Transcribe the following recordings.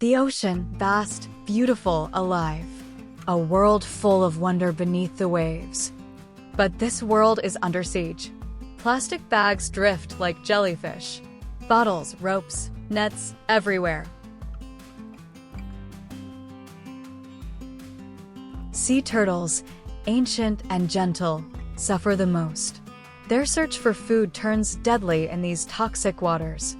The ocean, vast, beautiful, alive. A world full of wonder beneath the waves. But this world is under siege. Plastic bags drift like jellyfish. Bottles, ropes, nets, everywhere. Sea turtles, ancient and gentle, suffer the most. Their search for food turns deadly in these toxic waters.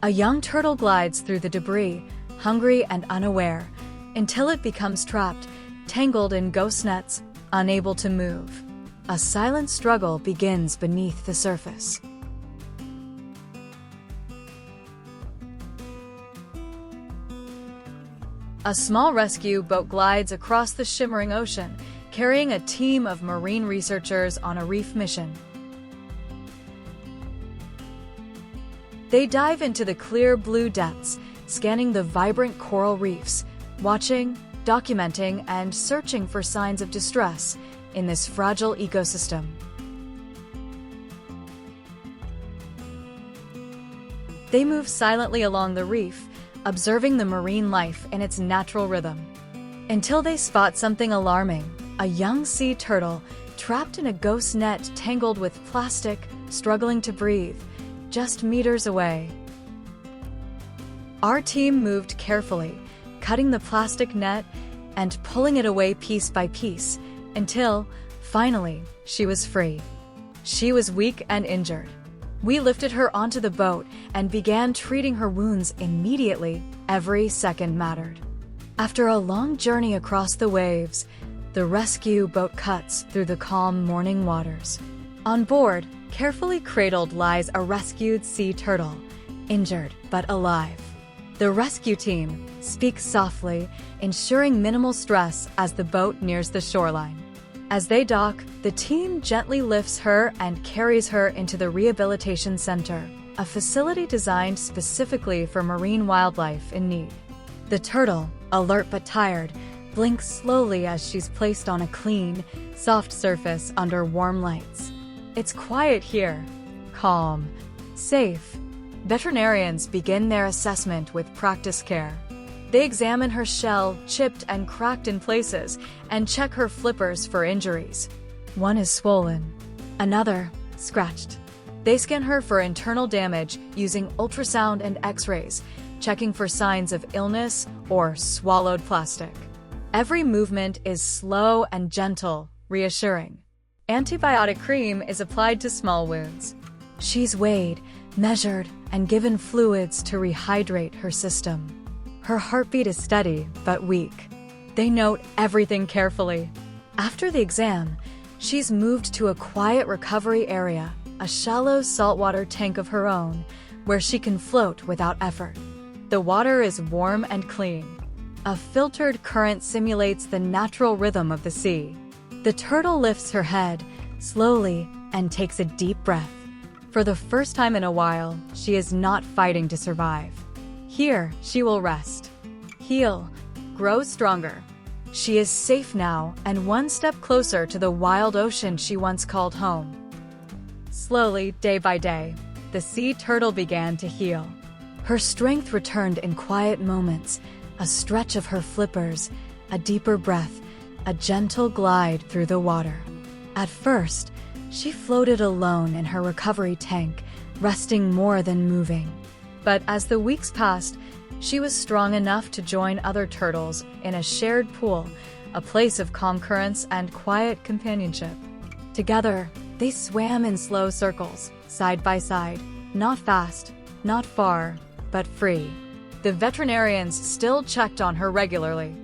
A young turtle glides through the debris, hungry and unaware, until it becomes trapped, tangled in ghost nets, unable to move. A silent struggle begins beneath the surface. A small rescue boat glides across the shimmering ocean, carrying a team of marine researchers on a reef mission. They dive into the clear blue depths, scanning the vibrant coral reefs, watching, documenting, and searching for signs of distress in this fragile ecosystem. They move silently along the reef, observing the marine life in its natural rhythm. Until they spot something alarming, a young sea turtle trapped in a ghost net tangled with plastic, struggling to breathe, just meters away. Our team moved carefully, cutting the plastic net and pulling it away piece by piece, until, finally, she was free. She was weak and injured. We lifted her onto the boat and began treating her wounds immediately. Every second mattered. After a long journey across the waves, the rescue boat cuts through the calm morning waters. On board, carefully cradled, lies a rescued sea turtle, injured but alive. The rescue team speaks softly, ensuring minimal stress as the boat nears the shoreline. As they dock, the team gently lifts her and carries her into the rehabilitation center, a facility designed specifically for marine wildlife in need. The turtle, alert but tired, blinks slowly as she's placed on a clean, soft surface under warm lights. It's quiet here, calm, safe. Veterinarians begin their assessment with practiced care. They examine her shell, chipped and cracked in places, and check her flippers for injuries. One is swollen, another scratched. They scan her for internal damage using ultrasound and x-rays, checking for signs of illness or swallowed plastic. Every movement is slow and gentle, reassuring. Antibiotic cream is applied to small wounds. She's weighed, measured, and given fluids to rehydrate her system. Her heartbeat is steady but weak. They note everything carefully. After the exam, she's moved to a quiet recovery area, a shallow saltwater tank of her own, where she can float without effort. The water is warm and clean. A filtered current simulates the natural rhythm of the sea. The turtle lifts her head, slowly, and takes a deep breath. For the first time in a while, she is not fighting to survive. Here, she will rest, heal, grow stronger. She is safe now and one step closer to the wild ocean she once called home. Slowly, day by day, the sea turtle began to heal. Her strength returned in quiet moments, a stretch of her flippers, a deeper breath, a gentle glide through the water. At first, she floated alone in her recovery tank, resting more than moving. But as the weeks passed, she was strong enough to join other turtles in a shared pool, a place of calm currents and quiet companionship. Together, they swam in slow circles, side by side, not fast, not far, but free. The veterinarians still checked on her regularly.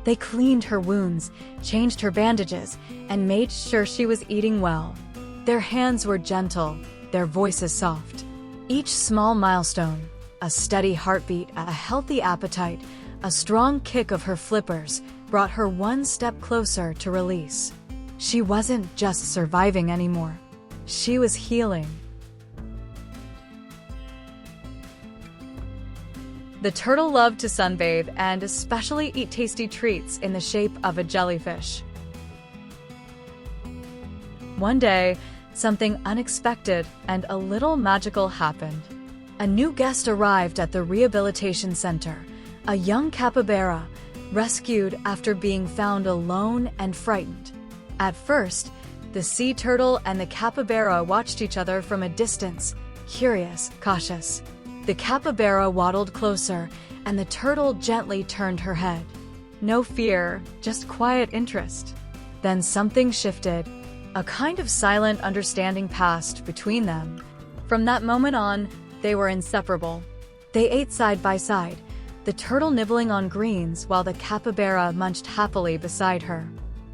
They cleaned her wounds, changed her bandages, and made sure she was eating well. Their hands were gentle, their voices soft. Each small milestone, a steady heartbeat, a healthy appetite, a strong kick of her flippers, brought her one step closer to release. She wasn't just surviving anymore. She was healing. The turtle loved to sunbathe and especially eat tasty treats in the shape of a jellyfish. One day, something unexpected and a little magical happened. A new guest arrived at the rehabilitation center, a young capybara, rescued after being found alone and frightened. At first, the sea turtle and the capybara watched each other from a distance, curious, cautious. The capybara waddled closer, and the turtle gently turned her head. No fear, just quiet interest. Then something shifted. A kind of silent understanding passed between them. From that moment on, they were inseparable. They ate side by side, the turtle nibbling on greens while the capybara munched happily beside her.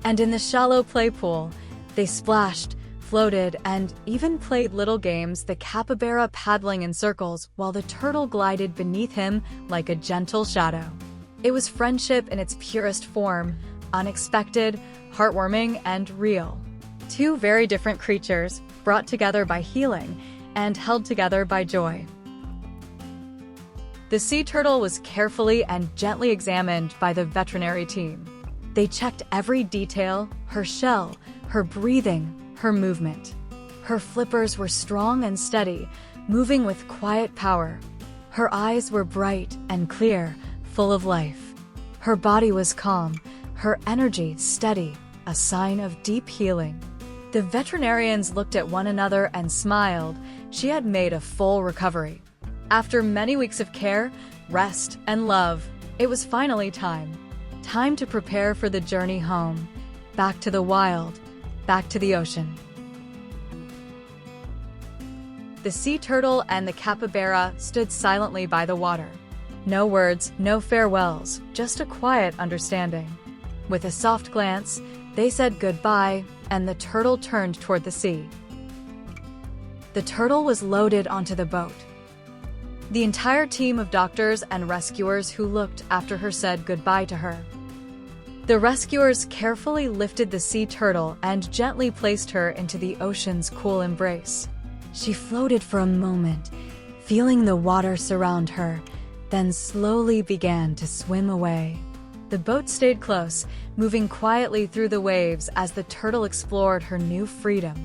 And in the shallow play pool, they splashed, floated, and even played little games, the capybara paddling in circles while the turtle glided beneath him like a gentle shadow. It was friendship in its purest form, unexpected, heartwarming, and real. Two very different creatures, brought together by healing and held together by joy. The sea turtle was carefully and gently examined by the veterinary team. They checked every detail: her shell, her breathing, her movement. Her flippers were strong and steady, moving with quiet power. Her eyes were bright and clear, full of life. Her body was calm, her energy steady, a sign of deep healing. The veterinarians looked at one another and smiled. She had made a full recovery. After many weeks of care, rest, and love, it was finally time. Time to prepare for the journey home, back to the wild, back to the ocean. The sea turtle and the capybara stood silently by the water. No words, no farewells, just a quiet understanding. With a soft glance, they said goodbye, and the turtle turned toward the sea. The turtle was loaded onto the boat. The entire team of doctors and rescuers who looked after her said goodbye to her. The rescuers carefully lifted the sea turtle and gently placed her into the ocean's cool embrace. She floated for a moment, feeling the water surround her, then slowly began to swim away. The boat stayed close, moving quietly through the waves as the turtle explored her new freedom.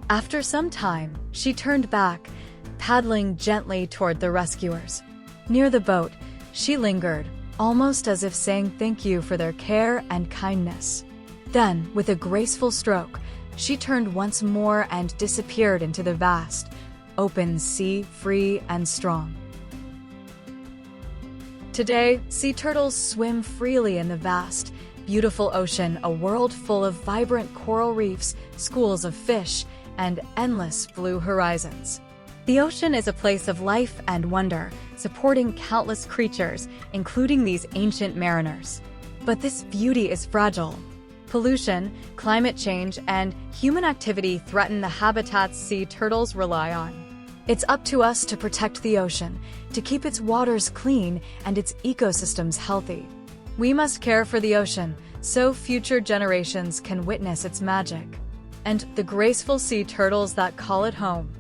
After some time, she turned back, paddling gently toward the rescuers. Near the boat, she lingered, almost as if saying thank you for their care and kindness. Then, with a graceful stroke, she turned once more and disappeared into the vast, open sea, free and strong. Today, sea turtles swim freely in the vast, beautiful ocean, a world full of vibrant coral reefs, schools of fish, and endless blue horizons. The ocean is a place of life and wonder, supporting countless creatures, including these ancient mariners. But this beauty is fragile. Pollution, climate change, and human activity threaten the habitats sea turtles rely on. It's up to us to protect the ocean, to keep its waters clean and its ecosystems healthy. We must care for the ocean so future generations can witness its magic. And the graceful sea turtles that call it home.